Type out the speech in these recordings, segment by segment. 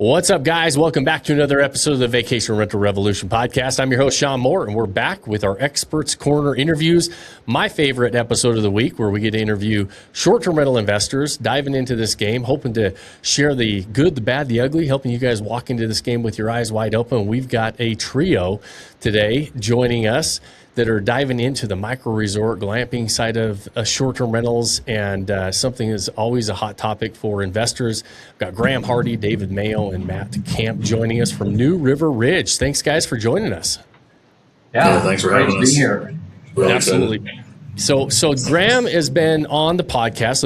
What's up, guys? Welcome back to another episode of the Vacation Rental Revolution podcast. I'm your host, Sean Moore, and we're back with our Experts Corner interviews, my favorite episode of the week, where we get to interview short-term rental investors, diving into this game, hoping to share the good, the bad, the ugly, helping you guys walk into this game with your eyes wide open. We've got a trio today joining us that are diving into the micro-resort glamping side of short-term rentals, and something is always a hot topic for investors. We've got Graham Hardy, David Mayo, and Matt Camp joining us from New River Ridge. Thanks, guys, for joining us. Yeah, thanks for having us. Here. Really absolutely. Excited. So Graham has been on the podcast.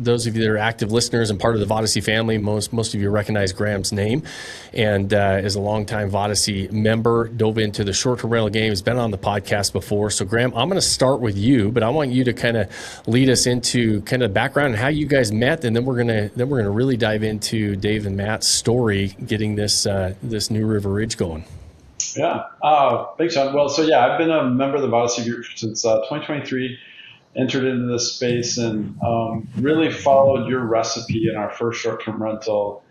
Those of you that are active listeners and part of the Vodyssey family, most of you recognize Graham's name, and is a longtime Vodyssey member, dove into the short-term rental game, has been on the podcast before. So Graham, I'm going to start with you, but I want you to kind of lead us into kind of background and how you guys met, and then we're gonna really dive into Dave and Matt's story getting this New River Ridge going. Yeah. Thanks, Sean. Well, I've been a member of the Vodyssey group since 2023, entered into this space, and really followed your recipe in our first short-term rental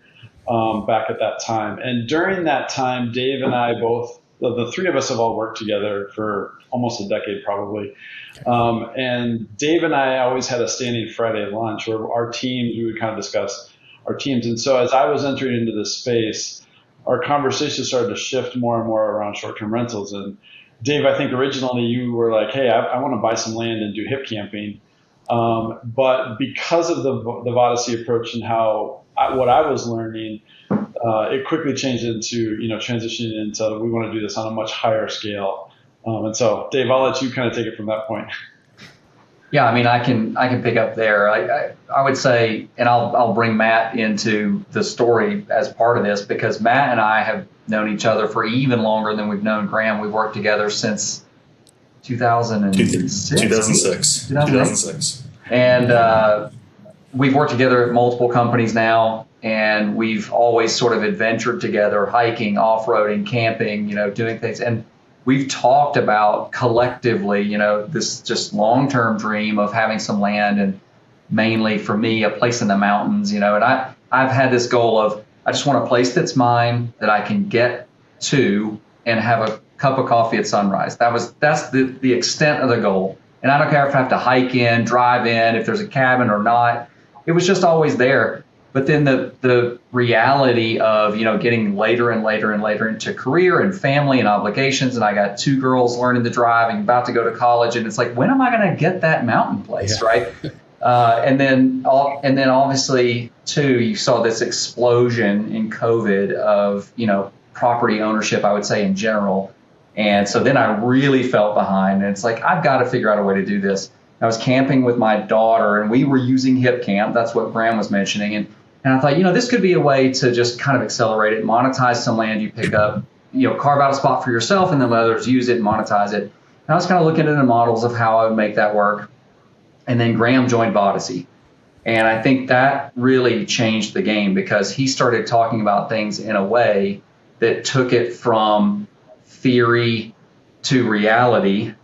back at that time. And during that time, Dave and I both, the three of us have all worked together for almost a decade probably. And Dave and I always had a standing Friday lunch where our teams, we would kind of discuss our teams. And so as I was entering into this space, our conversation started to shift more and more around short-term rentals. And Dave, I think originally you were like, hey, I want to buy some land and do hip camping. But because of the Vodyssey approach and what I was learning, it quickly changed into, transitioning into, we want to do this on a much higher scale. And so Dave, I'll let you kind of take it from that point. Yeah, I mean, I can pick up there. I would say, and I'll bring Matt into the story as part of this, because Matt and I have known each other for even longer than we've known Graham. We've worked together since 2006. 2006. And we've worked together at multiple companies now, and we've always sort of adventured together, hiking, off-roading, camping, doing things. And we've talked about collectively, this just long-term dream of having some land, and mainly for me, a place in the mountains, and I've had this goal of, I just want a place that's mine that I can get to and have a cup of coffee at sunrise. That's the extent of the goal. And I don't care if I have to hike in, drive in, if there's a cabin or not. It was just always there. But then the reality of, getting later and later and later into career and family and obligations, and I got two girls learning to drive and about to go to college, and it's like, when am I going to get that mountain place, right? And then obviously too, you saw this explosion in COVID of, property ownership, I would say, in general. And so then I really felt behind, and it's like, I've got to figure out a way to do this. I was camping with my daughter, and we were using Hip Camp. That's what Graham was mentioning. And I thought, this could be a way to just kind of accelerate it, monetize some land you pick up, carve out a spot for yourself, and then let others use it and monetize it. And I was kind of looking at the models of how I would make that work. And then Graham joined Vodyssey. And I think that really changed the game, because he started talking about things in a way that took it from theory to reality.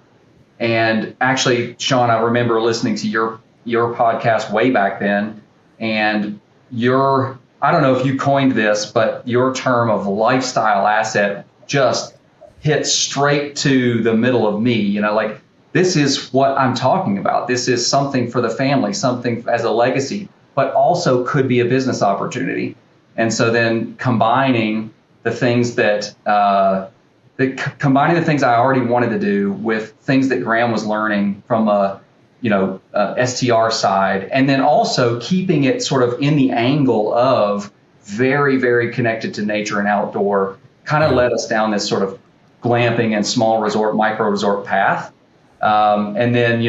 And actually, Sean, I remember listening to your podcast way back then, and I don't know if you coined this, but your term of lifestyle asset just hit straight to the middle of me. Like, this is what I'm talking about. This is something for the family, something as a legacy, but also could be a business opportunity. And so then combining the things combining the things I already wanted to do with things that Graham was learning from a STR side, and then also keeping it sort of in the angle of very, very connected to nature and outdoor, kind of led us down this sort of glamping and small resort, micro resort path. And then,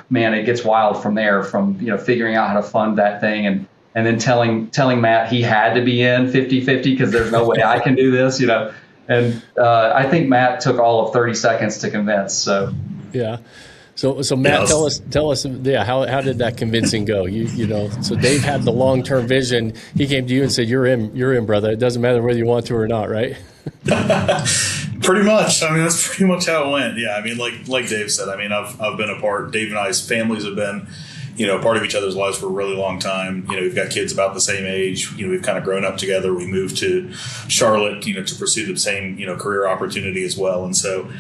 man, it gets wild from there, from, figuring out how to fund that thing, and then telling Matt he had to be in 50-50 because there's no way I can do this, And I think Matt took all of 30 seconds to convince. So yeah. So Matt, tell us, how did that convincing go? So Dave had the long-term vision. He came to you and said, "You're in, brother. It doesn't matter whether you want to or not, right?" Pretty much. I mean, that's pretty much how it went. Yeah. I mean, like Dave said, I mean, I've been a part. Dave and I's families have been part of each other's lives for a really long time. We've got kids about the same age. We've kind of grown up together. We moved to Charlotte, to pursue the same, career opportunity as well. And so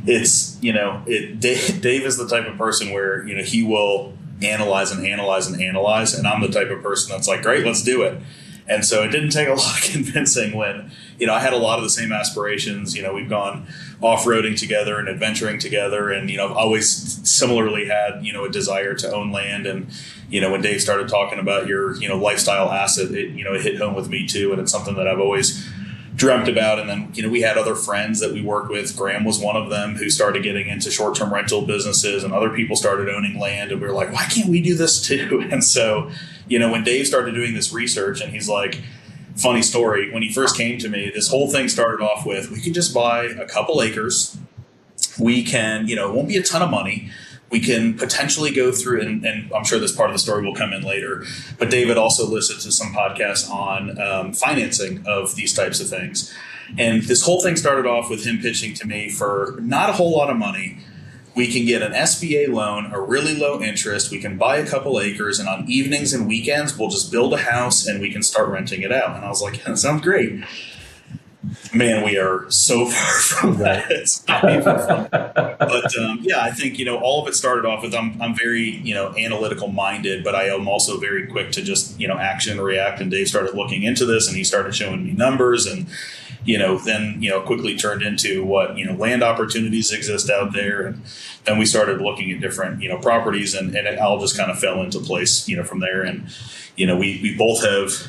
it's, Dave is the type of person where, he will analyze and analyze and analyze. And I'm the type of person that's like, great, let's do it. And so it didn't take a lot of convincing when, I had a lot of the same aspirations. We've gone off-roading together and adventuring together. And, I've always similarly had, a desire to own land. And, when Dave started talking about your, lifestyle asset, it hit home with me too. And it's something that I've always dreamt about. And then, we had other friends that we worked with. Graham was one of them who started getting into short-term rental businesses, and other people started owning land. And we were like, why can't we do this too? And so, when Dave started doing this research, and he's like, funny story, when he first came to me, this whole thing started off with, we can just buy a couple acres. We can, it won't be a ton of money. We can potentially go through, and I'm sure this part of the story will come in later, but David also listened to some podcasts on financing of these types of things. And this whole thing started off with him pitching to me for not a whole lot of money. We can get an SBA loan, a really low interest. We can buy a couple acres, and on evenings and weekends, we'll just build a house and we can start renting it out. And I was like, yeah, that sounds great. Man, we are so far from that. It's not even funny. But I think, all of it started off with I'm very, analytical minded, but I am also very quick to just, action, react. And Dave started looking into this, and he started showing me numbers, and, then, quickly turned into what, land opportunities exist out there. And then we started looking at different, properties, and it all just kind of fell into place, from there. And, we both have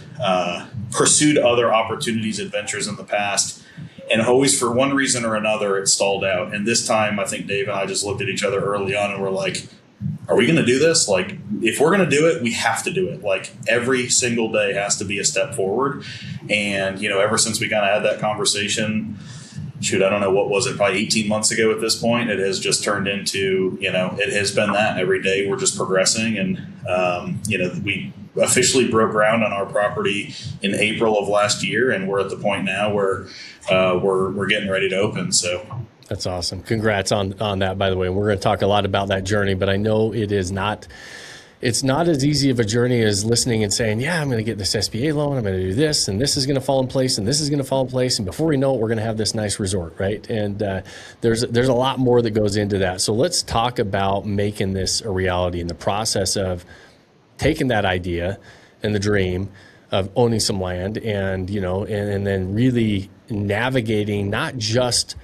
pursued other opportunities, adventures in the past, and always for one reason or another, it stalled out. And this time, I think Dave and I just looked at each other early on and we're like, are we going to do this? Like, if we're going to do it, we have to do it. Like, every single day has to be a step forward. And, ever since we kind of had that conversation, I don't know, what was it, probably 18 months ago at this point, it has just turned into, it has been that every day we're just progressing. And, we officially broke ground on our property in April of last year, and we're at the point now where we're getting ready to open. So that's awesome. Congrats on that, by the way. We're going to talk a lot about that journey, but I know it's not as easy of a journey as listening and saying, yeah, I'm going to get this SBA loan, I'm going to do this, and this is going to fall in place, and this is going to fall in place, and before we know it, we're going to have this nice resort, right? And there's a lot more that goes into that. So let's talk about making this a reality in the process of taking that idea and the dream of owning some land, and and then really navigating not just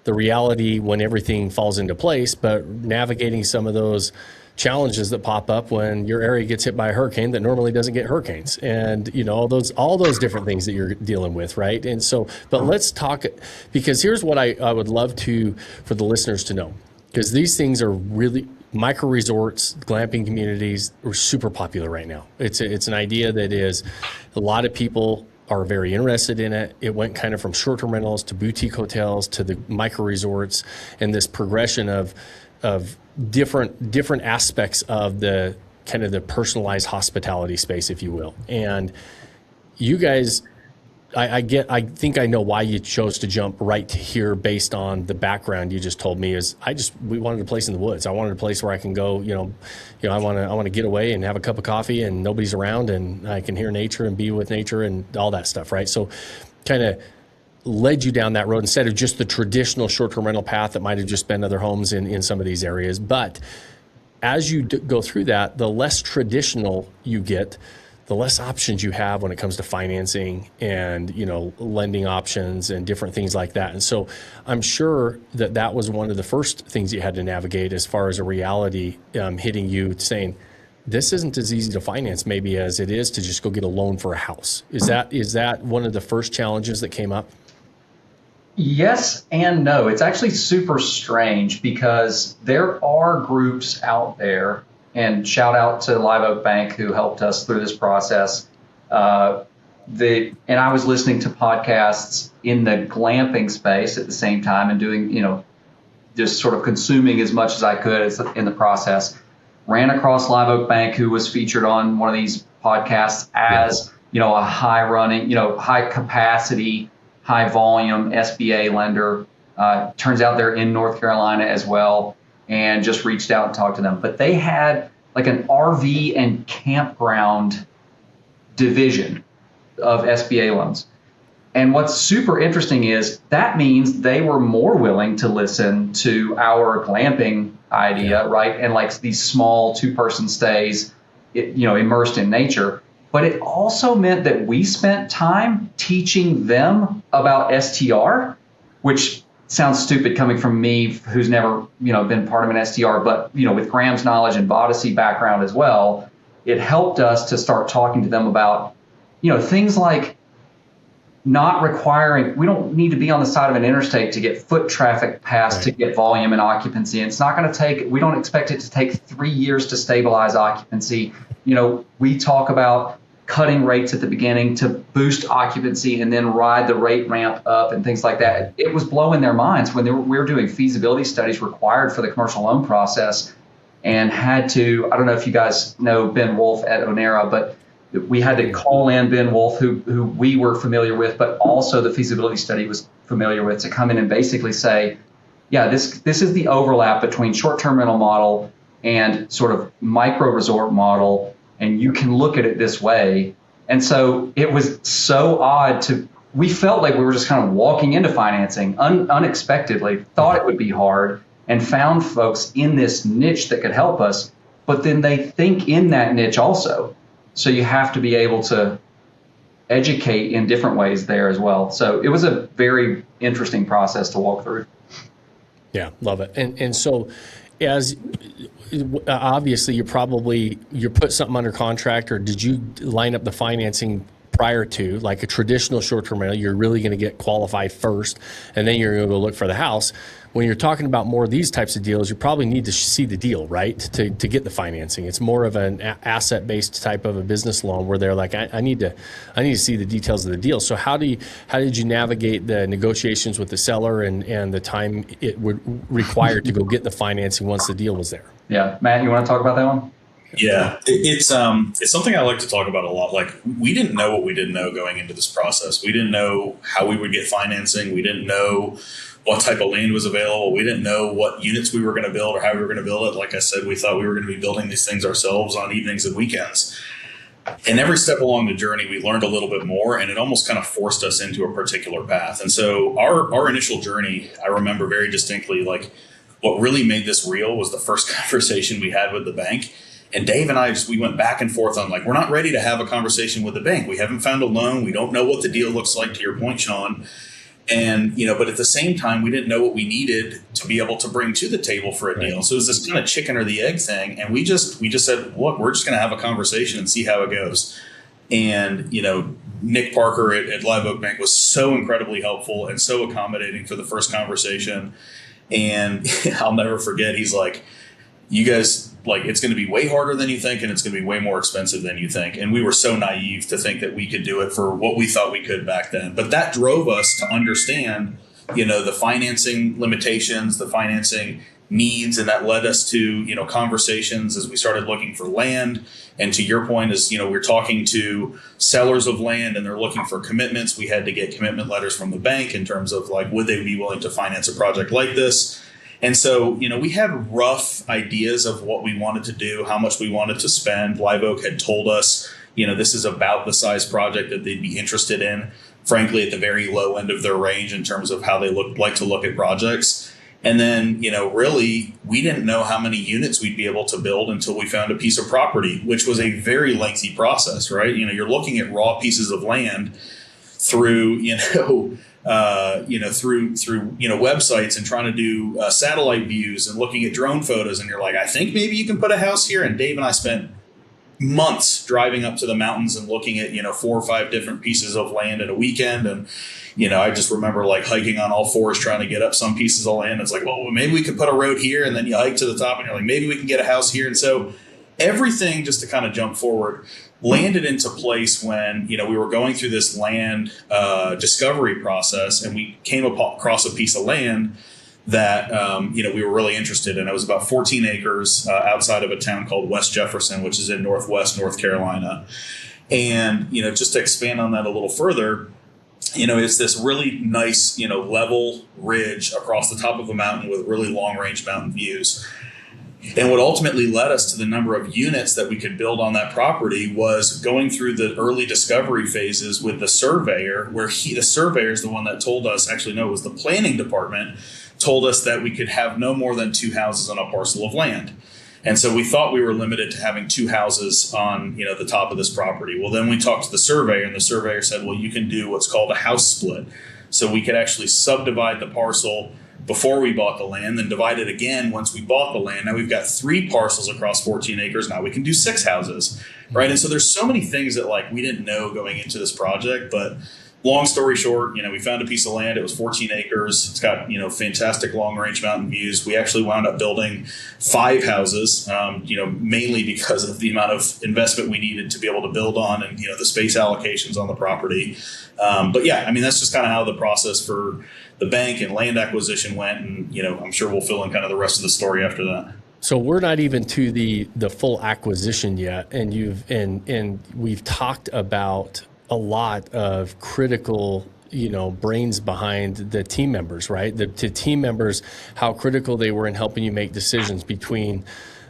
the reality when everything falls into place, but navigating some of those challenges that pop up when your area gets hit by a hurricane that normally doesn't get hurricanes, and all those different things that you're dealing with, right? And so, but let's talk, because here's what I would love for the listeners to know, because these things are really, micro resorts, glamping communities are super popular right now. It's an idea that is, a lot of people are very interested in it. It went kind of from short-term rentals to boutique hotels to the micro resorts, and this progression of different aspects of the kind of the personalized hospitality space, if you will. And you guys, I think I know why you chose to jump right to here based on the background you just told me. We wanted a place in the woods. I wanted a place where I can go, I want to get away and have a cup of coffee and nobody's around, and I can hear nature and be with nature and all that stuff, right? So kind of led you down that road instead of just the traditional short-term rental path that might have just been other homes in some of these areas. But as you go through that, the less traditional you get, the less options you have when it comes to financing and, lending options and different things like that. And so I'm sure that was one of the first things you had to navigate as far as a reality hitting you, saying, this isn't as easy to finance maybe as it is to just go get a loan for a house. Is that one of the first challenges that came up? Yes and no. It's actually super strange because there are groups out there, and shout out to Live Oak Bank who helped us through this process. And I was listening to podcasts in the glamping space at the same time and doing, just sort of consuming as much as I could in the process. Ran across Live Oak Bank, who was featured on one of these podcasts as, a high running, high capacity, high volume SBA lender. Turns out they're in North Carolina as well, and just reached out and talked to them. But they had like an RV and campground division of SBA loans. And what's super interesting is that means they were more willing to listen to our glamping idea, right? And like these small 2-person stays, immersed in nature. But it also meant that we spent time teaching them about STR, which sounds stupid coming from me, who's never, been part of an STR, but, with Graham's knowledge and Vodyssey background as well, it helped us to start talking to them about, things like not requiring, we don't need to be on the side of an interstate to get foot traffic passed to get volume and occupancy. And it's not going to take, we don't expect it to take 3 years to stabilize occupancy. We talk about cutting rates at the beginning to boost occupancy and then ride the rate ramp up and things like that. It was blowing their minds when we were doing feasibility studies required for the commercial loan process and had to, I don't know if you guys know Ben Wolf at Onera, but we had to call in Ben Wolf, who we were familiar with, but also the feasibility study was familiar with, to come in and basically say, yeah, this is the overlap between short-term rental model and sort of micro resort model, and you can look at it this way. And so it was so odd we felt like we were just kind of walking into financing unexpectedly, thought it would be hard, and found folks in this niche that could help us, but then they think in that niche also. So you have to be able to educate in different ways there as well. So it was a very interesting process to walk through. Yeah, love it. And so as obviously you put something under contract, or did you line up the financing prior to, like a traditional short-term rental? You're really going to get qualified first, and then you're going to go look for the house. When you're talking about more of these types of deals, you probably need to see the deal, right, to get the financing. It's more of an asset-based type of a business loan where they're like, I need to see the details of the deal. So how did you navigate the negotiations with the seller and the time it would require to go get the financing once the deal was there? Yeah, Matt, you want to talk about that one? Yeah, it's something I like to talk about a lot. Like, we didn't know what we didn't know going into this process. We didn't know how we would get financing. We didn't know what type of land was available. We didn't know what units we were going to build or how we were going to build it. Like I said, we thought we were going to be building these things ourselves on evenings and weekends. And every step along the journey, we learned a little bit more, and it almost kind of forced us into a particular path. And so our initial journey, I remember very distinctly, like, what really made this real was the first conversation we had with the bank. And Dave and I we went back and forth on, like, we're not ready to have a conversation with the bank. We haven't found a loan. We don't know what the deal looks like, to your point, Sean. And, but at the same time, we didn't know what we needed to be able to bring to the table for a deal. So it was this kind of chicken or the egg thing. And we just said, look, we're just going to have a conversation and see how it goes. And, Nick Parker at Live Oak Bank was so incredibly helpful and so accommodating for the first conversation. And I'll never forget, he's like, you guys, like, it's going to be way harder than you think, and it's going to be way more expensive than you think. And we were so naive to think that we could do it for what we thought we could back then. But that drove us to understand, the financing limitations, the financing needs, and that led us to, conversations as we started looking for land. And to your point is, we're talking to sellers of land and they're looking for commitments. We had to get commitment letters from the bank in terms of, like, would they be willing to finance a project like this? And so, we had rough ideas of what we wanted to do, how much we wanted to spend. Live Oak had told us, this is about the size project that they'd be interested in, frankly, at the very low end of their range in terms of how they like to look at projects. And then, really, we didn't know how many units we'd be able to build until we found a piece of property, which was a very lengthy process, right? You're looking at raw pieces of land through, through websites and trying to do satellite views and looking at drone photos. And you're like, I think maybe you can put a house here. And Dave and I spent months driving up to the mountains and looking at, 4 or 5 different pieces of land in a weekend. And, I just remember, like, hiking on all fours trying to get up some pieces of land. It's like, well, maybe we could put a road here. And then you hike to the top and you're like, maybe we can get a house here. And so everything, just to kind of jump forward, landed into place when, we were going through this land discovery process, and we came across a piece of land that, we were really interested in. It was about 14 acres outside of a town called West Jefferson, which is in northwest North Carolina. And, just to expand on that a little further, it's this really nice, level ridge across the top of a mountain with really long range mountain views. And what ultimately led us to the number of units that we could build on that property was going through the early discovery phases with the surveyor, where the surveyor is the one that told us, actually, no, it was the planning department, told us that we could have no more than 2 houses on a parcel of land. And so we thought we were limited to having 2 houses on, the top of this property. Well, then we talked to the surveyor, and the surveyor said, well, you can do what's called a house split. So we could actually subdivide the parcel before we bought the land, then divide it again once we bought the land. Now we've got 3 parcels across 14 acres. Now we can do 6 houses, right? And so there's so many things that we didn't know going into this project, but long story short, we found a piece of land. It was 14 acres. It's got, fantastic long range mountain views. We actually wound up building 5 houses, mainly because of the amount of investment we needed to be able to build on and, the space allocations on the property. But yeah, that's just kind of how the process for the bank and land acquisition went. And, I'm sure we'll fill in kind of the rest of the story after that. So we're not even to the full acquisition yet. And we've talked about a lot of critical, brains behind the team members, right? The team members, how critical they were in helping you make decisions between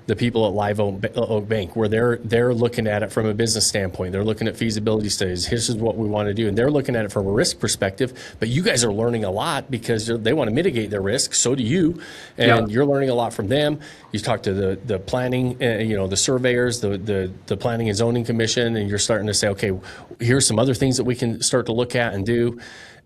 the people at Live Oak Bank, where they're looking at it from a business standpoint. They're looking at feasibility studies. This is what we want to do. And they're looking at it from a risk perspective. But you guys are learning a lot because they want to mitigate their risk. So do you. And You're learning a lot from them. You talk to the planning, the surveyors, the Planning and Zoning Commission, and you're starting to say, okay, here's some other things that we can start to look at and do.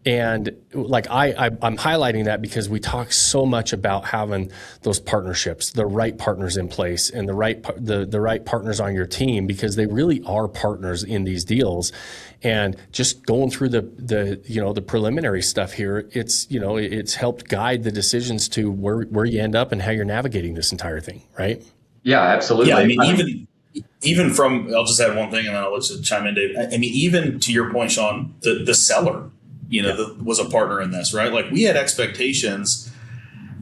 And I'm highlighting that because we talk so much about having those partnerships, the right partners in place, and the right partners on your team, because they really are partners in these deals. And just going through the preliminary stuff here, it's helped guide the decisions to where you end up and how you're navigating this entire thing, right? Yeah, absolutely. Yeah, even from, I'll just add one thing and then I'll let you chime in, Dave. Even to your point, Sean, the seller, was a partner in this, right? We had expectations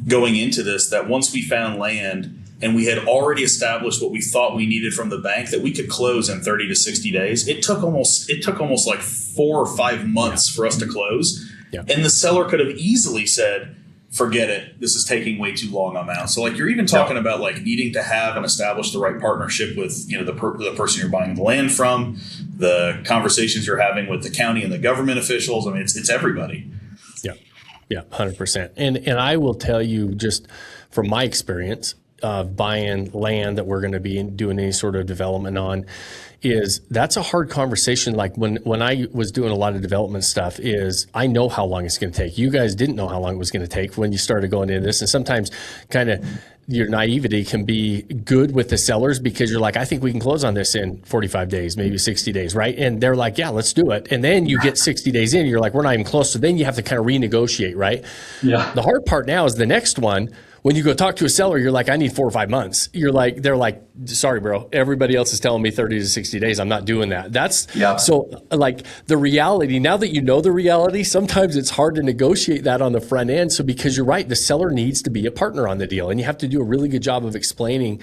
going into this that once we found land and we had already established what we thought we needed from the bank, that we could close in 30 to 60 days. It took almost 4 or 5 months for us to close. Yeah. And the seller could have easily said, forget it, this is taking way too long on that. So you're even talking about needing to have and establish the right partnership with, the person you're buying the land from, the conversations you're having with the county and the government officials. It's everybody. Yeah, 100%. And I will tell you, just from my experience of buying land that we're going to be doing any sort of development on, that's a hard conversation. When I was doing a lot of development stuff, I know how long it's going to take. You guys didn't know how long it was going to take when you started going into this. And sometimes kind of your naivety can be good with the sellers, because you're like, I think we can close on this in 45 days, maybe 60 days, right? And they're like, yeah, let's do it. And then you get 60 days in, and you're like, we're not even close. So then you have to kind of renegotiate, right? Yeah. The hard part now is the next one. When you go talk to a seller, you're like, I need 4 or 5 months. They're like, sorry, bro. Everybody else is telling me 30 to 60 days. I'm not doing that. So the reality, now that you know the reality, sometimes it's hard to negotiate that on the front end. So because you're right, the seller needs to be a partner on the deal, and you have to do a really good job of explaining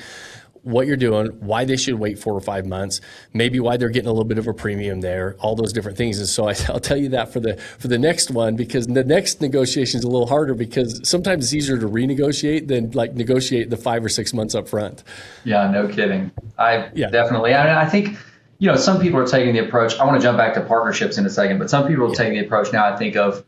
what you're doing, why they should wait 4 or 5 months, maybe why they're getting a little bit of a premium there, all those different things. And so I'll tell you that for the next one, because the next negotiation is a little harder, because sometimes it's easier to renegotiate than negotiate the 5 or 6 months up front. Yeah, no kidding. Definitely. I think, some people are taking the approach. I want to jump back to partnerships in a second, but some people are taking the approach now, I think, of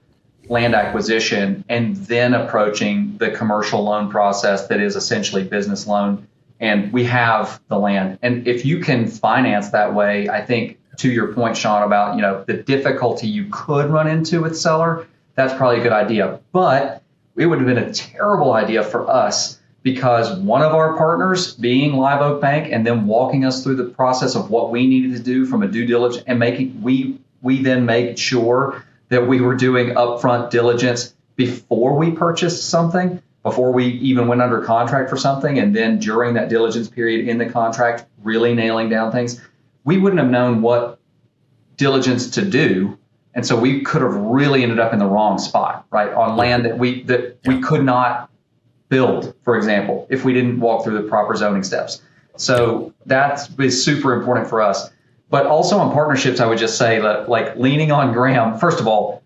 land acquisition and then approaching the commercial loan process that is essentially business loan. And we have the land. And if you can finance that way, I think, to your point, Sean, about, the difficulty you could run into with seller, that's probably a good idea. But it would have been a terrible idea for us, because one of our partners being Live Oak Bank and then walking us through the process of what we needed to do from a due diligence, and we then made sure that we were doing upfront diligence before we purchased something, before we even went under contract for something, and then during that diligence period in the contract, really nailing down things, we wouldn't have known what diligence to do. And so we could have really ended up in the wrong spot, right? On land that we could not build, for example, if we didn't walk through the proper zoning steps. So that is super important for us. But also on partnerships, I would just say that, leaning on Graham, first of all,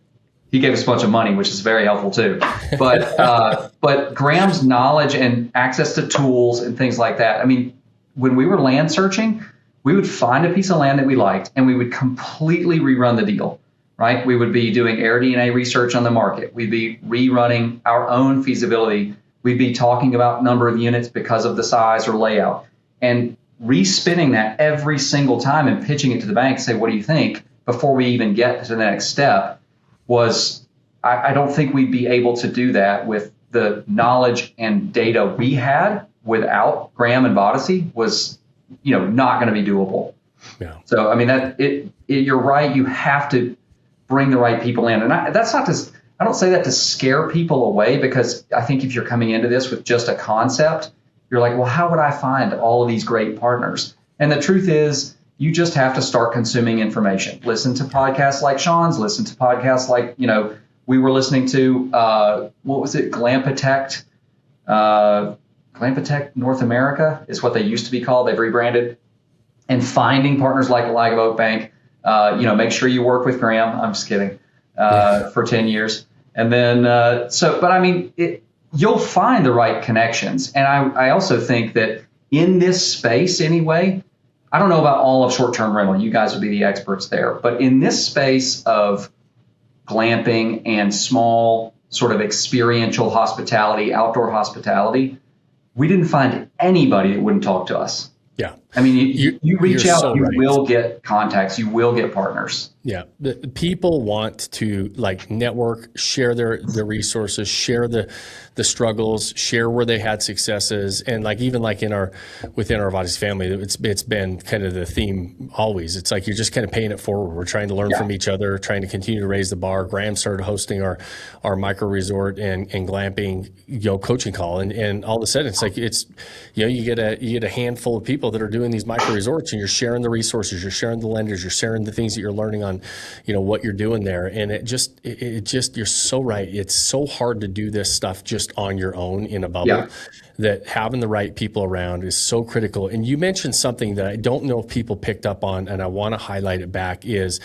He gave us a bunch of money, which is very helpful too. But Graham's knowledge and access to tools and things like that. I mean, when we were land searching, we would find a piece of land that we liked and we would completely rerun the deal, right? We would be doing air DNA research on the market. We'd be rerunning our own feasibility. We'd be talking about number of units because of the size or layout, and respinning that every single time and pitching it to the bank, say, what do you think, before we even get to the next step. I don't think we'd be able to do that with the knowledge and data we had without Graham and Vodyssey was, not going to be doable. Yeah. So, I mean, you're right. You have to bring the right people in. And I don't say that to scare people away, because I think if you're coming into this with just a concept, you're like, well, how would I find all of these great partners? And the truth is, you just have to start consuming information. Listen to podcasts like Sean's, listen to podcasts like, we were listening to, what was it? Glampatect North America is what they used to be called. They've rebranded. And finding partners like Live Oak Bank, make sure you work with Graham. I'm just kidding. For 10 years. And then, you'll find the right connections. And I also think that in this space anyway, I don't know about all of short-term rental. You guys would be the experts there. But in this space of glamping and small sort of experiential hospitality, outdoor hospitality, we didn't find anybody that wouldn't talk to us. Yeah. I mean, you reach out, so you right. will get contacts, you will get partners. Yeah. The people want to network, share their resources, share the struggles, share where they had successes. And even within our Vodyssey family, it's been kind of the theme always. It's like, you're just kind of paying it forward. We're trying to learn from each other, trying to continue to raise the bar. Graham started hosting our micro resort and glamping, coaching call. And all of a sudden you get a handful of people that are doing these micro resorts, and you're sharing the resources, you're sharing the lenders, you're sharing the things that you're learning on, what you're doing there. And it just, you're so right. It's so hard to do this stuff just on your own in a bubble, that having the right people around is so critical. And you mentioned something that I don't know if people picked up on, and I want to highlight it back, is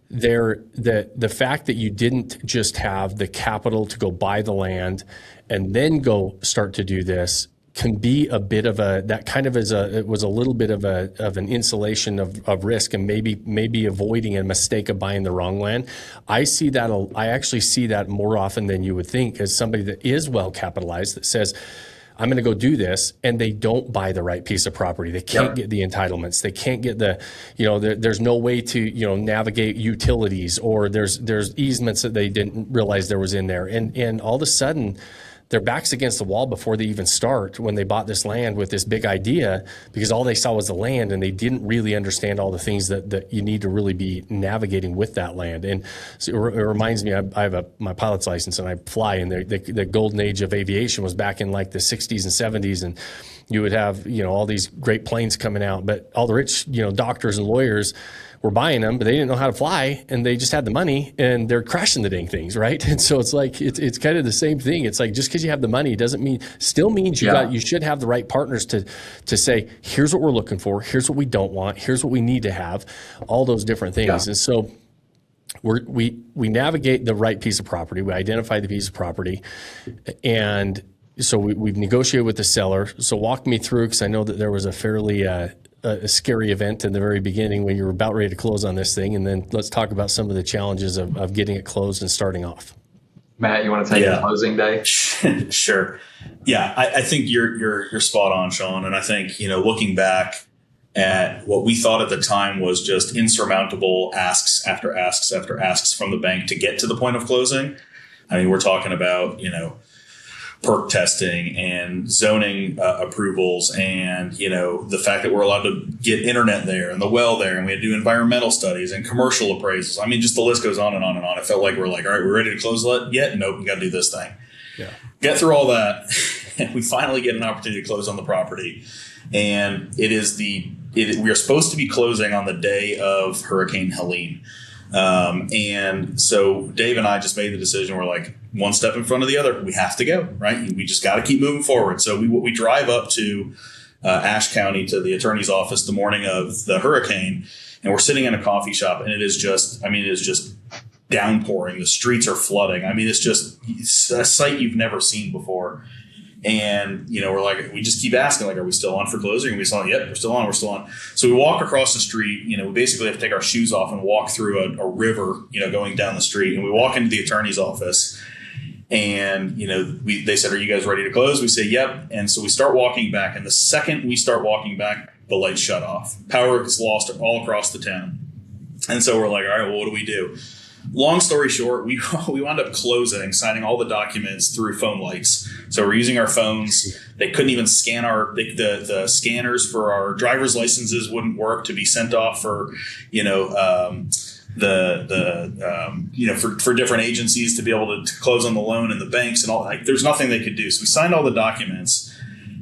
the fact that you didn't just have the capital to go buy the land and then go start to do this can be a bit of it was a little bit of an insulation of risk, and maybe avoiding a mistake of buying the wrong land. I actually see that more often than you would think, as somebody that is well capitalized that says, I'm going to go do this, and they don't buy the right piece of property. They can't get the entitlements. They can't get there's no way to, navigate utilities, or there's easements that they didn't realize there was in there. And all of a sudden, their back's against the wall before they even start, when they bought this land with this big idea, because all they saw was the land, and they didn't really understand all the things that you need to really be navigating with that land. And so it reminds me, I have my pilot's license and I fly, and the golden age of aviation was back in the 60s and 70s, and you would have, all these great planes coming out, but all the rich, doctors and lawyers were buying them, but they didn't know how to fly, and they just had the money, and they're crashing the dang things, right? And so it's it's kind of the same thing. It's like, just because you have the money doesn't means you should have the right partners to say, here's what we're looking for, here's what we don't want, here's what we need to have, all those different things. Yeah. And so we navigate the right piece of property, we identify the piece of property, and so we've negotiated with the seller. So walk me through, because I know that there was a fairly a scary event in the very beginning when you were about ready to close on this thing, and then let's talk about some of the challenges of getting it closed and starting off. Matt, you want to take the closing day? Sure. Yeah, I think you're spot on, Sean. And I think, looking back at what we thought at the time was just insurmountable asks after asks after asks from the bank to get to the point of closing. I mean, we're talking about, perk testing and zoning approvals, and the fact that we're allowed to get internet there and the well there, and we had to do environmental studies and commercial appraisals. I mean, just the list goes on and on and on. It felt like we're all right, we're ready to close yet? Nope, we got to do this thing. Yeah. Get through all that, and we finally get an opportunity to close on the property. And we are supposed to be closing on the day of Hurricane Helene. And so Dave and I just made the decision. We're like, one step in front of the other. We have to go, right? We just got to keep moving forward. So we drive up to Ashe County to the attorney's office the morning of the hurricane, and we're sitting in a coffee shop, and it is just downpouring. The streets are flooding. I mean, it's a sight you've never seen before. And, we're like, we just keep asking, like, are we still on for closing? Are we still on? Yep, we're still on. So we walk across the street, we basically have to take our shoes off and walk through a river, going down the street. And we walk into the attorney's office and, they said, are you guys ready to close? We say, yep. And so we start walking back. And the second we start walking back, the lights shut off. Power is lost all across the town. And so we're like, all right, well, what do we do? Long story short, we wound up signing all the documents through phone lights. So we're using our phones. They couldn't even scan the scanners for our driver's licenses wouldn't work to be sent off for, for different agencies to be able to close on the loan and the banks and all. Like, there's nothing they could do. So we signed all the documents.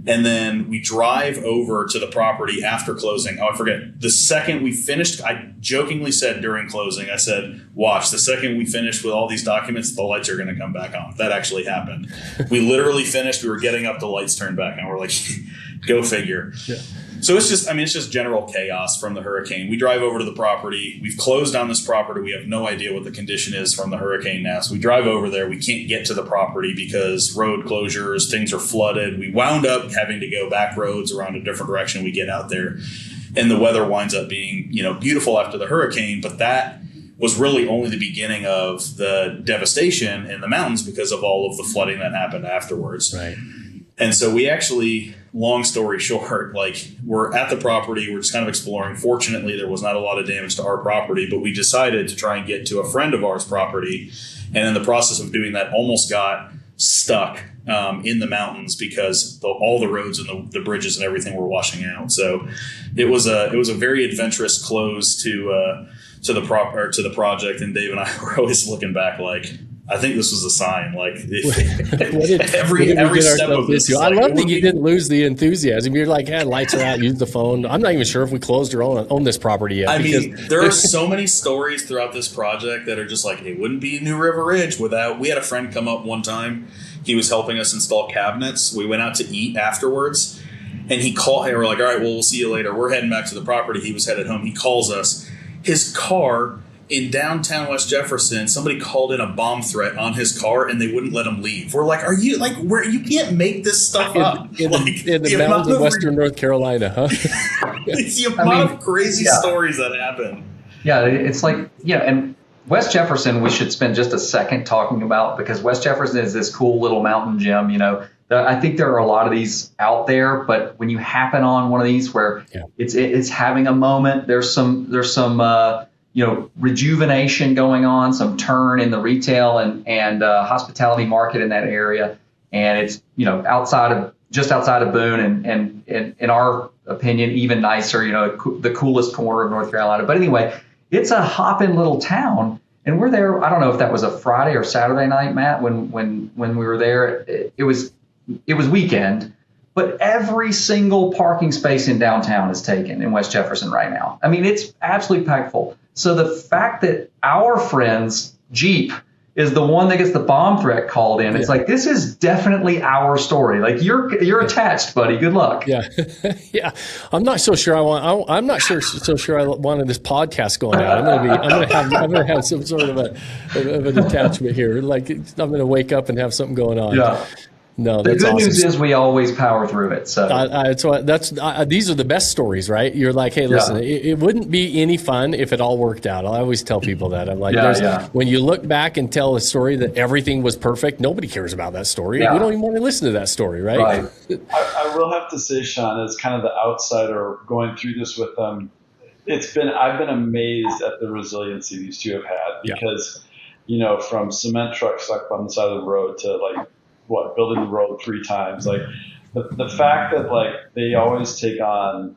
And then we drive over to the property after closing. Oh, I forget. The second we finished, I jokingly said during closing, I said, watch, the second we finished with all these documents, the lights are going to come back on. That actually happened. We literally finished. We were getting up, the lights turned back on. We're like, go figure. Yeah. So it's just general chaos from the hurricane. We drive over to the property. We've closed on this property. We have no idea what the condition is from the hurricane now. So we drive over there. We can't get to the property because road closures, things are flooded. We wound up having to go back roads around a different direction. We get out there and the weather winds up being, beautiful after the hurricane. But that was really only the beginning of the devastation in the mountains because of all of the flooding that happened afterwards. Right. And so we actually, long story short, we're at the property, we're just kind of exploring. Fortunately, there was not a lot of damage to our property, but we decided to try and get to a friend of ours' property. And in the process of doing that, almost got stuck in the mountains because all the roads and the bridges and everything were washing out. So it was a very adventurous close to the project. And Dave and I were always looking back like, I think this was a sign. Like every step of this. I love that you didn't lose the enthusiasm. You're like, hey, lights are out. Use the phone. I'm not even sure if we closed or own this property yet. I mean, there are so many stories throughout this project that are just like, it wouldn't be New River Ridge without. We had a friend come up one time. He was helping us install cabinets. We went out to eat afterwards, and he called. And we're like, all right, well, we'll see you later. We're heading back to the property. He was headed home. He calls us. His car. In downtown West Jefferson, somebody called in a bomb threat on his car and they wouldn't let him leave. We're like, are you like, where you can't make this stuff up? In the mountains of Western North Carolina, huh? It's the amount of crazy stories that happen. Yeah, it's like, and West Jefferson, we should spend just a second talking about because West Jefferson is this cool little mountain gym, I think there are a lot of these out there, but when you happen on one of these where it's having a moment, there's some rejuvenation going on, some turn in the retail and hospitality market in that area. And it's, just outside of Boone and in our opinion, even nicer, the coolest corner of North Carolina. But anyway, it's a hopping little town. And we're there. I don't know if that was a Friday or Saturday night, Matt, when we were there. It was weekend. But every single parking space in downtown is taken in West Jefferson right now. I mean, it's absolutely packed full. So the fact that our friend's Jeep is the one that gets the bomb threat called in, it's like, this is definitely our story. Like you're attached, buddy. Good luck. Yeah. Yeah. I'm not so sure I'm not so sure I wanted this podcast going out. I'm going to have some sort of an attachment here. Like I'm going to wake up and have something going on. Yeah. No, the that's good awesome. news is we always power through it. So these are the best stories, right? You're like, hey, listen, it wouldn't be any fun if it all worked out. I always tell people that. I'm like, when you look back and tell a story that everything was perfect, nobody cares about that story. We don't even want to listen to that story, right? I will have to say, Sean, as kind of the outsider going through this with them, I've been amazed at the resiliency these two have had because, from cement trucks stuck on the side of the road to building the road 3 times, like the fact that they always take on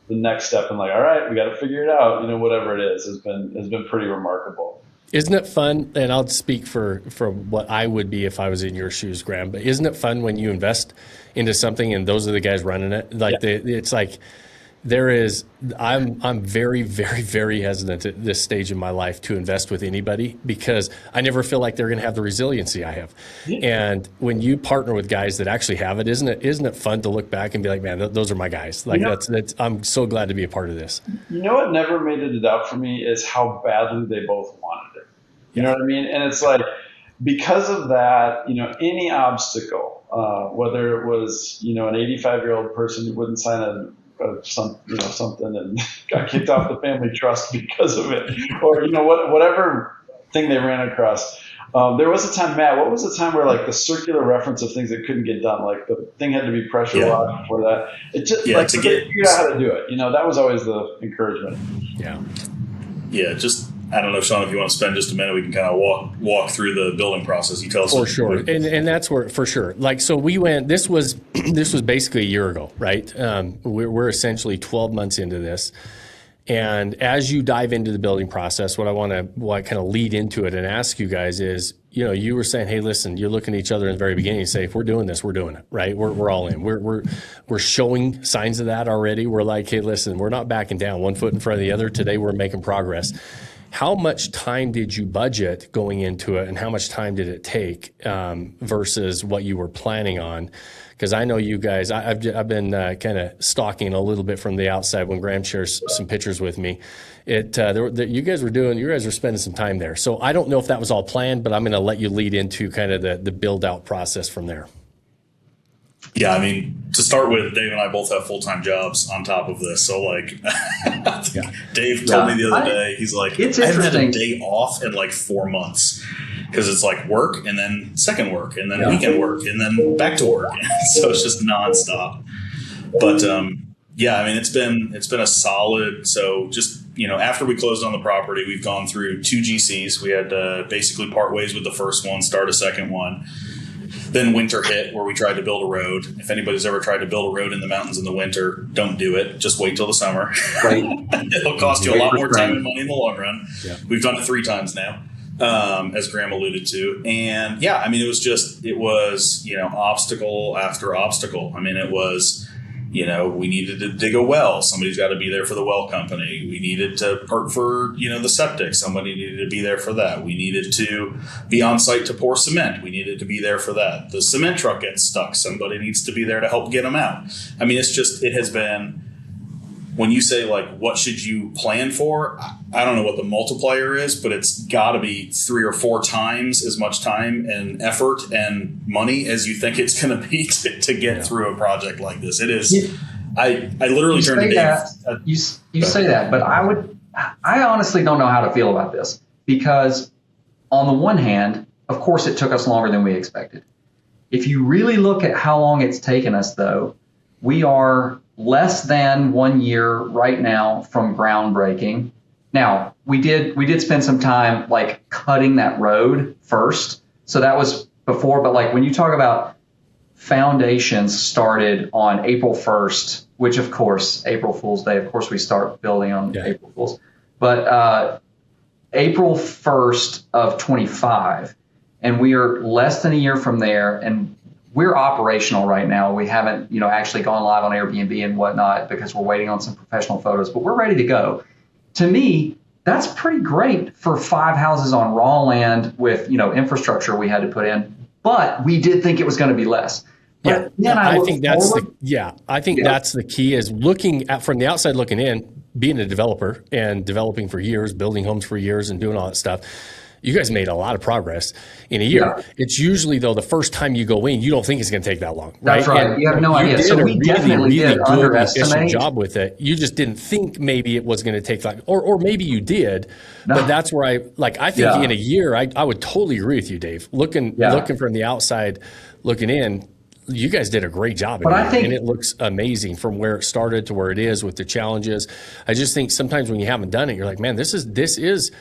the next step and all right, we got to figure it out, whatever it is, has been pretty remarkable. Isn't it fun? And I'll speak for what I would be if I was in your shoes, Graham, but isn't it fun when you invest into something and those are the guys running it? It's like I'm very, very, very hesitant at this stage in my life to invest with anybody because I never feel like they're going to have the resiliency I have. Yeah. And when you partner with guys that actually have it, isn't it fun to look back and be like, man, those are my guys. I'm so glad to be a part of this. What never made it a doubt for me is how badly they both wanted it. You know what I mean? And it's like, because of that, any obstacle, whether it was, an 85-year-old person who wouldn't sign something and got kicked off the family trust because of it, or, whatever thing they ran across. There was a time, Matt, what was the time where like the circular reference of things that couldn't get done, like the thing had to be pressure washed before that. It just they figured out how to do it. That was always the encouragement. Yeah. Just, I don't know, Sean, if you want to spend just a minute, we can kind of walk through the building process. You tell us. For sure. And that's where, for sure. Like, so we went, this was basically a year ago, right? We're essentially 12 months into this. And as you dive into the building process, what I kind of lead into it and ask you guys is, you were saying, hey, listen, you're looking at each other in the very beginning and say, if we're doing this, we're doing it, right? We're all in. We're showing signs of that already. We're like, hey, listen, we're not backing down, one foot in front of the other. Today, we're making progress. How much time did you budget going into it, and how much time did it take versus what you were planning on? Because I know you guys, I've been kind of stalking a little bit from the outside when Graham shares some pictures with me. You guys were spending some time there. So I don't know if that was all planned, but I'm going to let you lead into kind of the build out process from there. Yeah, I mean, to start with, Dave and I both have full-time jobs on top of this. So, like, Dave told me the other day, he's like, I haven't had a day off in like 4 months, because it's like work and then second work and then weekend work and then back to work. So it's just nonstop. But I mean, it's been a solid. So just, after we closed on the property, we've gone through 2 GCs. We had to basically part ways with the first one, start a second one. Then winter hit, where we tried to build a road. If anybody's ever tried to build a road in the mountains in the winter, don't do it. Just wait till the summer. Right. It'll cost you a lot more time and money in the long run. Yeah. We've done it 3 times now, as Graham alluded to. And I mean, it was obstacle after obstacle. I mean, it was, we needed to dig a well. Somebody's got to be there for the well company. We needed to part for, the septic. Somebody needed to be there for that. We needed to be on site to pour cement. We needed to be there for that. The cement truck gets stuck. Somebody needs to be there to help get them out. I mean, it has been, when you say like, what should you plan for? I don't know what the multiplier is, but it's got to be 3 or 4 times as much time and effort and money as you think it's going to be to get through a project like this. It is. Yeah. I literally turned to Dave. You say that, but I honestly don't know how to feel about this, because on the one hand, of course, it took us longer than we expected. If you really look at how long it's taken us, though, we are less than 1 year right now from groundbreaking. Now, we did spend some time like cutting that road first. So that was before, but like when you talk about foundations started on April 1st, which of course, April Fool's Day, of course we start building on April Fool's, but April 1st of 25, and we are less than a year from there, and we're operational right now. We haven't, actually gone live on Airbnb and whatnot because we're waiting on some professional photos, but we're ready to go. To me, that's pretty great for 5 houses on raw land with, infrastructure we had to put in, but we did think it was going to be less. But I think that's the key, is looking at, from the outside looking in, being a developer and developing for years, building homes for years and doing all that stuff. You guys made a lot of progress in a year. Yeah. It's usually, though, the first time you go in, you don't think it's going to take that long. That's right. And you have no idea. So we definitely did underestimate. Efficient job with it. You just didn't think maybe it was going to take that, or maybe you did. No. But that's where I think in a year, I would totally agree with you, Dave. Looking from the outside, looking in, you guys did a great job. And it looks amazing from where it started to where it is with the challenges. I just think sometimes when you haven't done it, you're like, man, this is.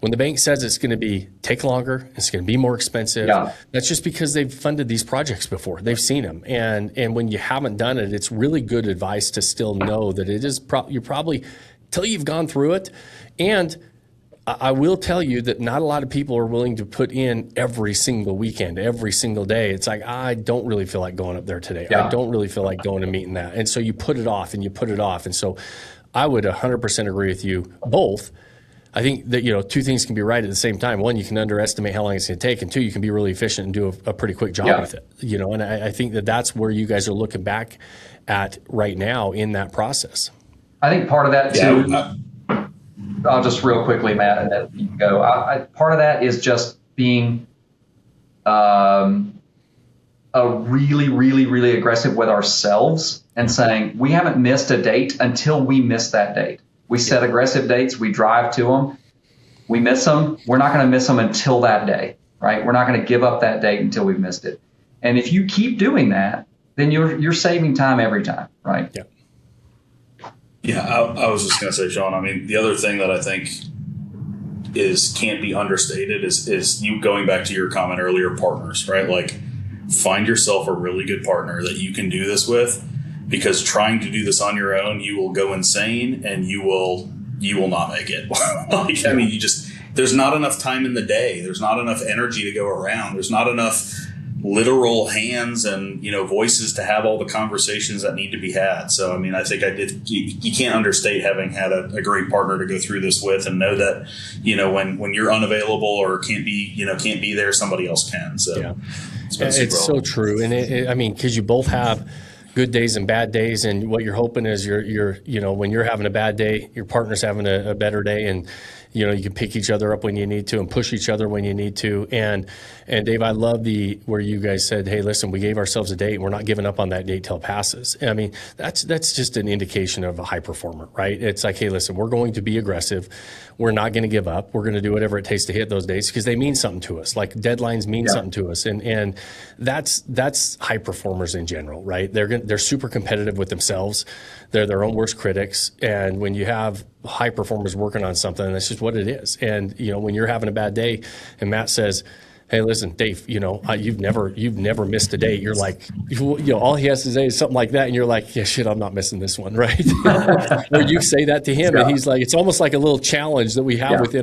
When the bank says it's going to take longer, it's going to be more expensive, that's just because they've funded these projects before. They've seen them. And when you haven't done it, it's really good advice to still know that it is you're probably, till you've gone through it. And I will tell you that not a lot of people are willing to put in every single weekend, every single day. It's like, I don't really feel like going up there today. I don't really feel like going and meeting that. And so you put it off and you put it off. And so I would 100% agree with you both. I think that, 2 things can be right at the same time. 1, you can underestimate how long it's going to take, and 2, you can be really efficient and do a pretty quick job with it. And I think that's where you guys are looking back at right now in that process. I think part of that too. I'll just real quickly, Matt, and then you can go. Part of that is just being a really, really, really aggressive with ourselves and saying we haven't missed a date until we miss that date. We set aggressive dates. We drive to them. We miss them. We're not going to miss them until that day, right? We're not going to give up that date until we've missed it. And if you keep doing that, then you're saving time every time, right? Yeah. Yeah, I was just going to say, Sean, I mean, the other thing that I think can't be understated is you going back to your comment earlier, partners, right? Like, find yourself a really good partner that you can do this with, because trying to do this on your own, you will go insane and you will not make it. Like, I mean, there's not enough time in the day. There's not enough energy to go around. There's not enough literal hands and, voices to have all the conversations that need to be had. So, I mean, I think you can't understate having had a great partner to go through this with, and know that, when you're unavailable or can't be there, somebody else can. So yeah, it's so true. And I mean, because you both have good days and bad days, and what you're hoping is you're when you're having a bad day, your partner's having a better day, and you can pick each other up when you need to and push each other when you need to. And Dave, I love where you guys said, hey, listen, we gave ourselves a date and we're not giving up on that date till it passes. I mean, that's just an indication of a high performer, right? It's like, hey, listen, we're going to be aggressive. We're not going to give up. We're going to do whatever it takes to hit those dates, because they mean something to us. Like, deadlines mean something to us. And that's high performers in general, right? They're super competitive with themselves. They're their own worst critics. And when you have high performers working on something, that's just what it is. And, when you're having a bad day and Matt says, hey, listen, Dave, you've never missed a date. You're like, all he has to say is something like that. And you're like, yeah, shit, I'm not missing this one. Right. Or you say that to him and he's like, it's almost like a little challenge that we have with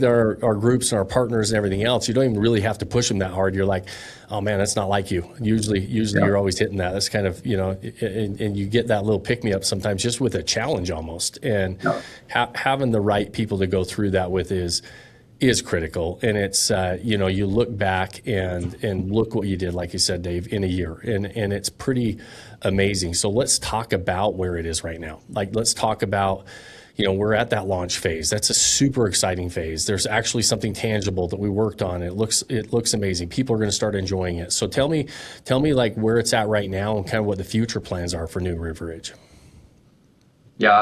our groups and our partners and everything else. You don't even really have to push him that hard. You're like, oh man, that's not like you. Usually you're always hitting that. That's kind of, and you get that little pick me up sometimes just with a challenge almost. And having the right people to go through that with is critical. And it's, you look back and look what you did, like you said, Dave, in a year, and it's pretty amazing. So let's talk about where it is right now. Like, let's talk about, we're at that launch phase. That's a super exciting phase. There's actually something tangible that we worked on. It looks amazing. People are going to start enjoying it. So tell me like where it's at right now and kind of what the future plans are for New River Ridge. Yeah,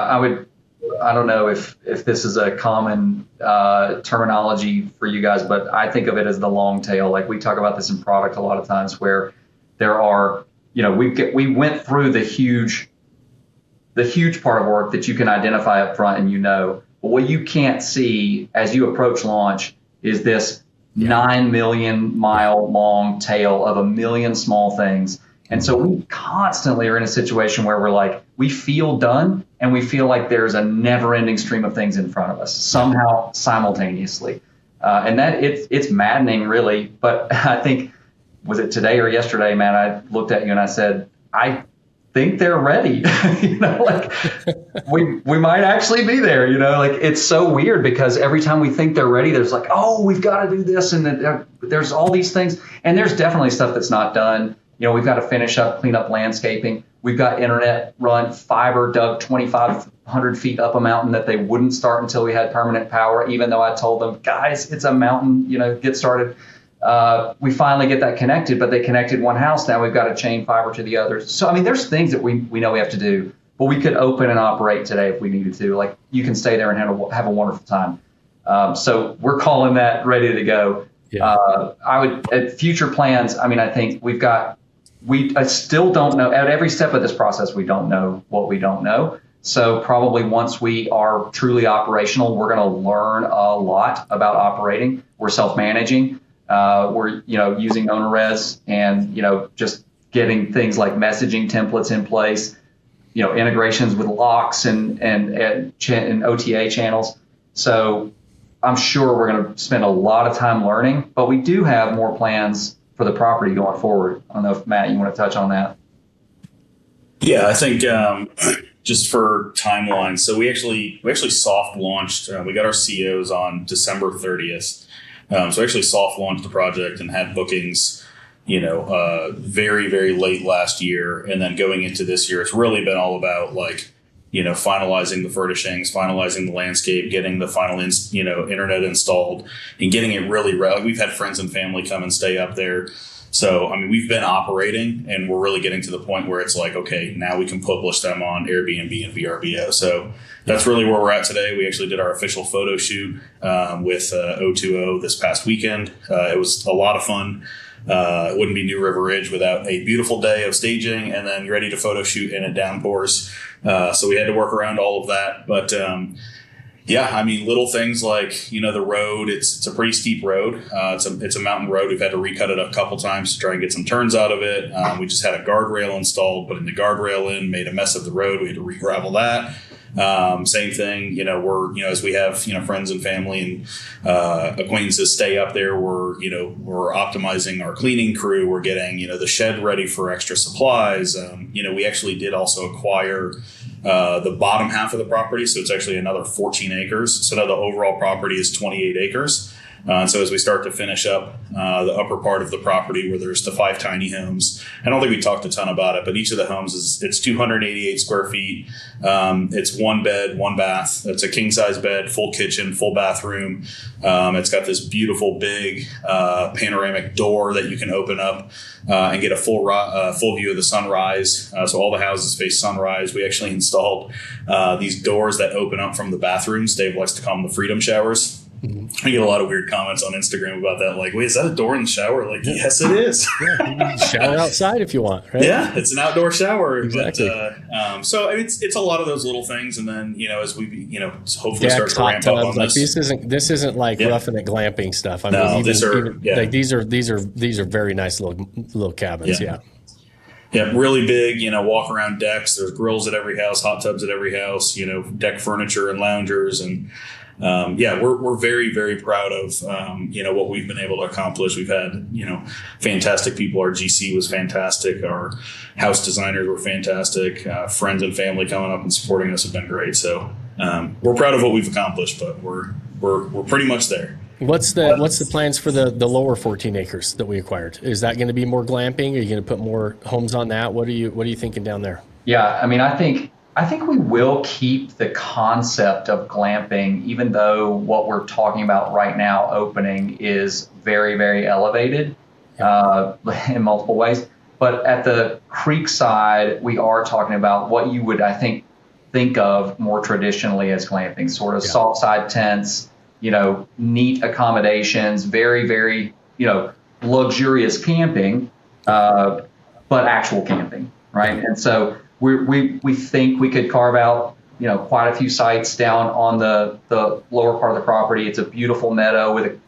I don't know if this is a common terminology for you guys, but I think of it as the long tail. Like, we talk about this in product a lot of times, where there are, we went through the huge part of work that you can identify up front and but what you can't see as you approach launch is this 9 million mile long tail of a million small things. And so we constantly are in a situation where we're like, we feel done and we feel like there's a never ending stream of things in front of us somehow simultaneously. And that it's maddening, really. But I think, was it today or yesterday, man, I looked at you and I said, I think they're ready. We might actually be there, like, it's so weird because every time we think they're ready, there's like, oh, we've got to do this. And there's all these things. And there's definitely stuff that's not done. We've got to clean up landscaping. We've got internet run, fiber dug 2,500 feet up a mountain that they wouldn't start until we had permanent power, even though I told them, guys, it's a mountain, get started. We finally get that connected, but they connected one house. Now we've got to chain fiber to the others. So, I mean, there's things that we know we have to do, but we could open and operate today if we needed to. Like, you can stay there and have a wonderful time. So we're calling that ready to go. Yeah. At future plans, I mean, I think I still don't know. At every step of this process, we don't know what we don't know. So probably once we are truly operational, we're going to learn a lot about operating. We're self-managing. We're, using owner-res and, just getting things like messaging templates in place, integrations with locks and OTA channels. So I'm sure we're going to spend a lot of time learning, but we do have more plans for the property going forward. I don't know if, Matt, you want to touch on that. Yeah, I think just for timeline. So we actually soft launched. We got our COs on December 30th. So actually soft launched the project and had bookings, very, very late last year. And then going into this year, it's really been all about like finalizing the furnishings, finalizing the landscape, getting the final, internet installed, and getting it really right. We've had friends and family come and stay up there. So, I mean, we've been operating, and we're really getting to the point where it's like, okay, now we can publish them on Airbnb and VRBO. So that's really where we're at today. We actually did our official photo shoot with O2O this past weekend. It was a lot of fun. It wouldn't be New River Ridge without a beautiful day of staging and then ready to photo shoot in a downpours. So we had to work around all of that. But I mean, little things like, the road, it's a pretty steep road. It's a mountain road. We've had to recut it a couple times to try and get some turns out of it. We just had a guardrail installed, putting the guardrail in, made a mess of the road. We had to re-gravel that. Same thing, we're, as we have, friends and family and acquaintances stay up there, we're optimizing our cleaning crew. We're getting, the shed ready for extra supplies. We actually did also acquire the bottom half of the property. So it's actually another 14 acres. So now the overall property is 28 acres. So as we start to finish up the upper part of the property where there's the 5 tiny homes, I don't think we talked a ton about it, but each of the homes it's 288 square feet. It's 1 bed, 1 bath. It's a king size bed, full kitchen, full bathroom. It's got this beautiful big panoramic door that you can open up and get a full view of the sunrise. So all the houses face sunrise. We actually installed these doors that open up from the bathrooms. Dave likes to call them the freedom showers. I get a lot of weird comments on Instagram about that. Like, wait, is that a door in the shower? Like, yes, it is. Yeah, you can shower outside if you want, right? Yeah, it's an outdoor shower. Exactly. But, so it's a lot of those little things. And then, as we, hopefully Decks, start to ramp up on like this. This isn't like roughing it glamping stuff. I No, mean, these are very nice little cabins. Yeah. Yeah, really big, walk around decks. There's grills at every house, hot tubs at every house, deck furniture and loungers. And we're very, very proud of, what we've been able to accomplish. We've had, fantastic people. Our GC was fantastic. Our house designers were fantastic. Friends and family coming up and supporting us have been great. So we're proud of what we've accomplished, but we're pretty much there. What's the plans for the lower 14 acres that we acquired? Is that going to be more glamping? Are you going to put more homes on that? What are you thinking down there? Yeah, I mean, I think we will keep the concept of glamping, even though what we're talking about right now opening is very, very elevated in multiple ways. But at the creek side, we are talking about what you would, I think of more traditionally as glamping, sort of salt side tents, neat accommodations, very, very, luxurious camping, but actual camping, right? And so we think we could carve out, quite a few sites down on the lower part of the property. It's a beautiful meadow with an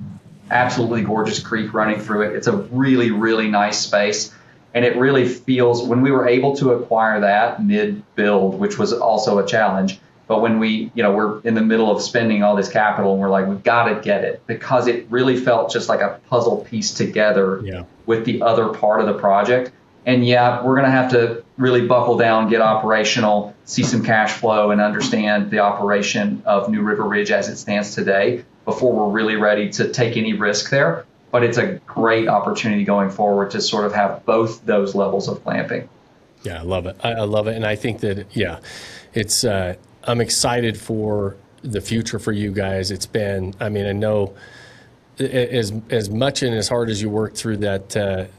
absolutely gorgeous creek running through it. It's a really, really nice space. And it really feels, when we were able to acquire that mid-build, which was also a challenge, but when we're in the middle of spending all this capital and we're like, we've got to get it, because it really felt just like a puzzle piece together with the other part of the project. And we're going to have to really buckle down, get operational, see some cash flow, and understand the operation of New River Ridge as it stands today before we're really ready to take any risk there. But it's a great opportunity going forward to sort of have both those levels of glamping. Yeah, I love it. I love it. And I think that, it's, I'm excited for the future for you guys. It's been, I know as much and as hard as you work through that,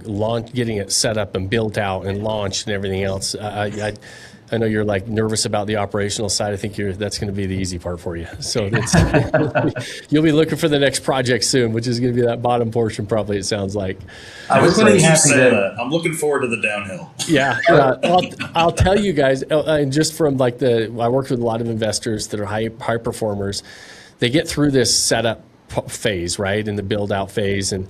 launch, getting it set up and built out and launched and everything else. I know you're like nervous about the operational side. I think that's going to be the easy part for you. So you'll be looking for the next project soon, which is going to be that bottom portion, probably, it sounds like. I was really happy that I'm looking forward to the downhill. Yeah. I'll tell you guys, and just from I worked with a lot of investors that are high performers. They get through this setup phase, right, in the build out phase, and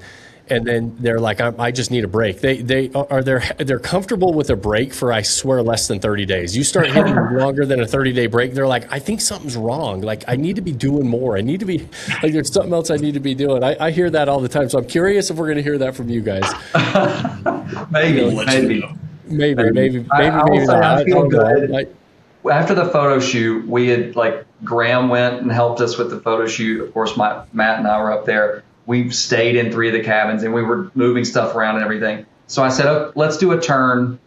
then they're like, I just need a break. They're comfortable with a break for, I swear, less than 30 days. You start hitting longer than a 30-day break, they're like, I think something's wrong. Like, I need to be doing more. I need to be like, there's something else I need to be doing. I hear that all the time. So I'm curious if we're going to hear that from you guys. Maybe not. I feel good. After the photo shoot, we had Graham went and helped us with the photo shoot. Of course, Matt and I were up there. We stayed in 3 of the cabins and we were moving stuff around and everything. So I said, let's do a turn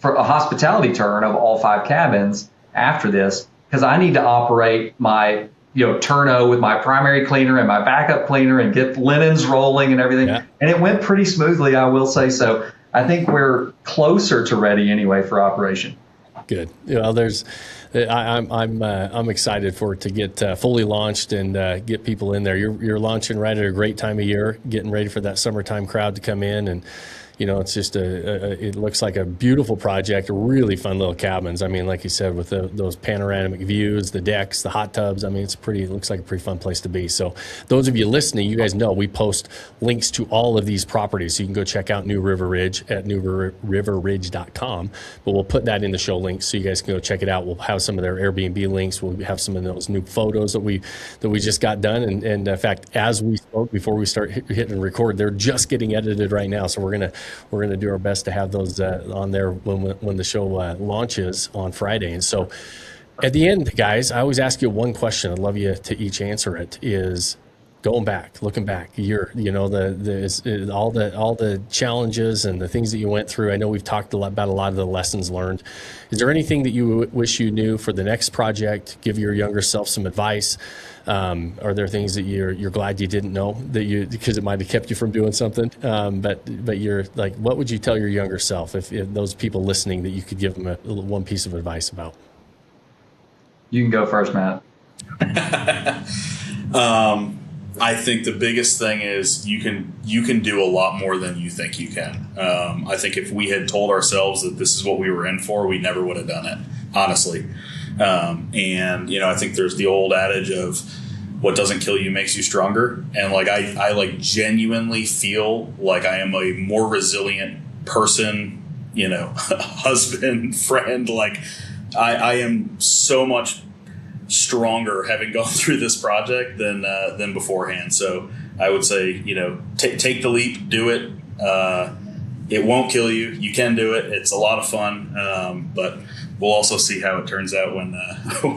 for a hospitality turn of all 5 cabins. after this because I need to operate my turno with my primary cleaner and my backup cleaner and get linens rolling and everything. Yeah. And it went pretty smoothly, I will say. So I think we're closer to ready anyway for operation. Good. Well, I'm excited for it to get fully launched and get people in there. You're launching right at a great time of year, getting ready for that summertime crowd to come in, and it's just it looks like a beautiful project, really fun little cabins. I mean, like you said, with those panoramic views, the decks, the hot tubs. I mean, it looks like a pretty fun place to be. So those of you listening, you guys know we post links to all of these properties. So you can go check out New River Ridge at newriverridge.com. But we'll put that in the show links so you guys can go check it out. We'll have some of their Airbnb links. We'll have some of those new photos that we just got done. And in fact, as we spoke before we start hitting record, they're just getting edited right now. So we're gonna do our best to have those on there when the show launches on Friday. And so at the end, guys, I always ask you one question. I'd love you to each answer it, is looking back, all the challenges and the things that you went through. I know we've talked about a lot of the lessons learned. Is there anything that you wish you knew for the next project? Give your younger self some advice. Are there things that you're glad you didn't know because it might have kept you from doing something? But you're like, what would you tell your younger self if those people listening that you could give them one piece of advice about? You can go first, Matt. I think the biggest thing is you can do a lot more than you think you can. I think if we had told ourselves that this is what we were in for, we never would have done it, honestly. And I think there's the old adage of what doesn't kill you makes you stronger. And like, I like genuinely feel like I am a more resilient person, husband, friend. Like I am so much stronger having gone through this project than beforehand. So I would say, take the leap, do it. It won't kill you. You can do it. It's a lot of fun. But we'll also see how it turns out when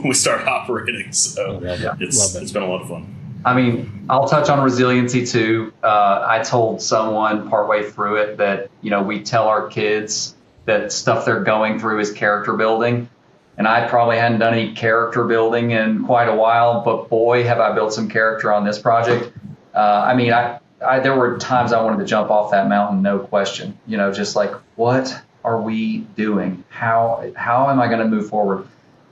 we start operating. So it's been a lot of fun. I mean, I'll touch on resiliency too. I told someone partway through it that, we tell our kids that stuff they're going through is character building. And I probably hadn't done any character building in quite a while, but boy, have I built some character on this project. There were times I wanted to jump off that mountain, no question. Just like, what are we doing? How am I going to move forward?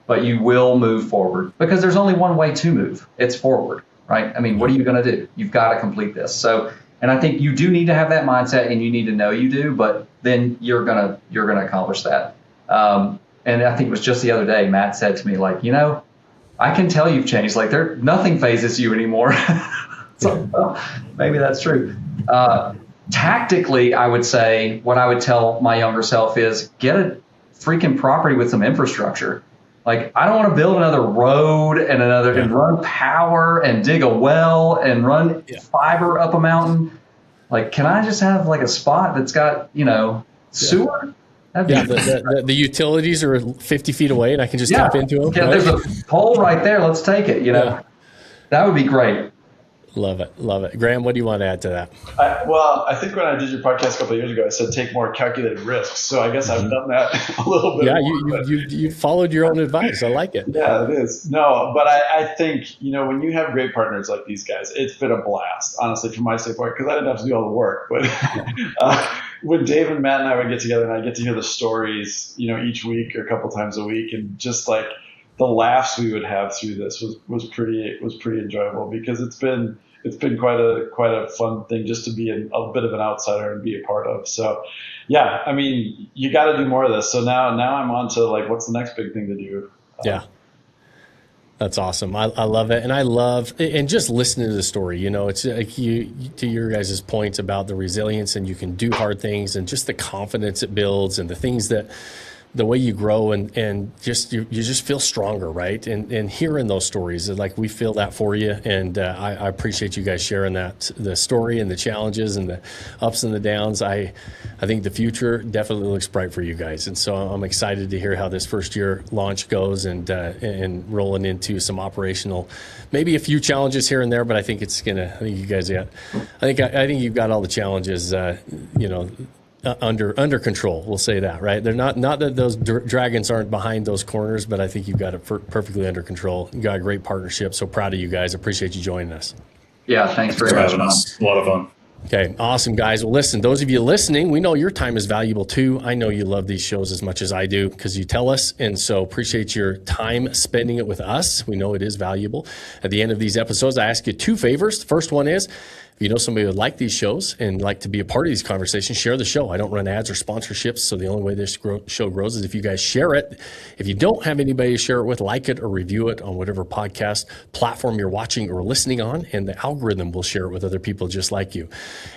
But you will move forward because there's only one way to move. It's forward, right? I mean, what are you going to do? You've got to complete this. So, and I think you do need to have that mindset, and you need to know you do, but then you're gonna accomplish that. And I think it was just the other day, Matt said to me, like, I can tell you've changed. Like, nothing phases you anymore. So, well, maybe that's true. Tactically, I would say what I would tell my younger self is get a freaking property with some infrastructure. Like, I don't want to build another road and run power and dig a well and run fiber up a mountain. Like, can I just have like a spot that's got, sewer? The utilities are 50 feet away and I can just tap into them. Yeah, right? There's a pole right there. Let's take it. That would be great. Love it. Graham, what do you want to add to that? I think when I did your podcast a couple of years ago, I said take more calculated risks. So I guess I've done that a little bit. Yeah, more, you followed your own advice. I like it. Yeah, it is. No, but I think, when you have great partners like these guys, it's been a blast, honestly, from my standpoint, because I didn't have to do all the work. But when Dave and Matt and I would get together and I get to hear the stories, each week or a couple times a week, and just like the laughs we would have through this was pretty enjoyable, because it's been quite a fun thing just to be a bit of an outsider and be a part of. So, yeah, I mean, you got to do more of this. So now I'm on to like, what's the next big thing to do? Yeah. That's awesome. I love it. And just listening to the story, it's like to your guys' points about the resilience, and you can do hard things, and just the confidence it builds, and the things that the way you grow and just you just feel stronger, right? And hearing those stories, like, we feel that for you, and I appreciate you guys sharing the story and the challenges and the ups and the downs. I think the future definitely looks bright for you guys, and so I'm excited to hear how this first year launch goes, and rolling into some operational, maybe a few challenges here and there, but I think you guys got. I think you've got all the challenges, under control. We'll say that, right? They're not that those dragons aren't behind those corners, but I think you've got it perfectly under control. You got a great partnership. So proud of you guys. Appreciate you joining us. Yeah, thanks very much. Having us. A lot of fun. Okay, awesome, guys. Well, listen, those of you listening, we know your time is valuable too. I know you love these shows as much as I do because you tell us, and so appreciate your time spending it with us. We know it is valuable. At the end of these episodes, I ask you 2 favors. The first one is, if you know somebody who would like these shows and like to be a part of these conversations, share the show. I don't run ads or sponsorships, so the only way this show grows is if you guys share it. If you don't have anybody to share it with, like it or review it on whatever podcast platform you're watching or listening on, and the algorithm will share it with other people just like you.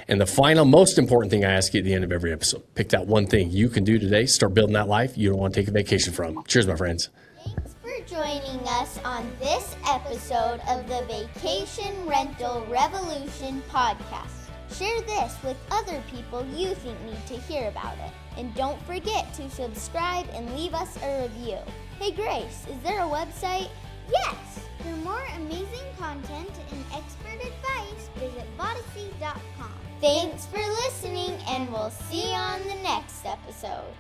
And the final, most important thing I ask you at the end of every episode, pick that one thing you can do today, start building that life you don't want to take a vacation from. Cheers, my friends. Thanks for joining us on this episode of the Vacation Rental Revolution podcast. Share this with other people you think need to hear about it. And don't forget to subscribe and leave us a review. Hey Grace, is there a website? Yes! For more amazing content and expert advice, visit Vodyssey.com. Thanks for listening, and we'll see you on the next episode.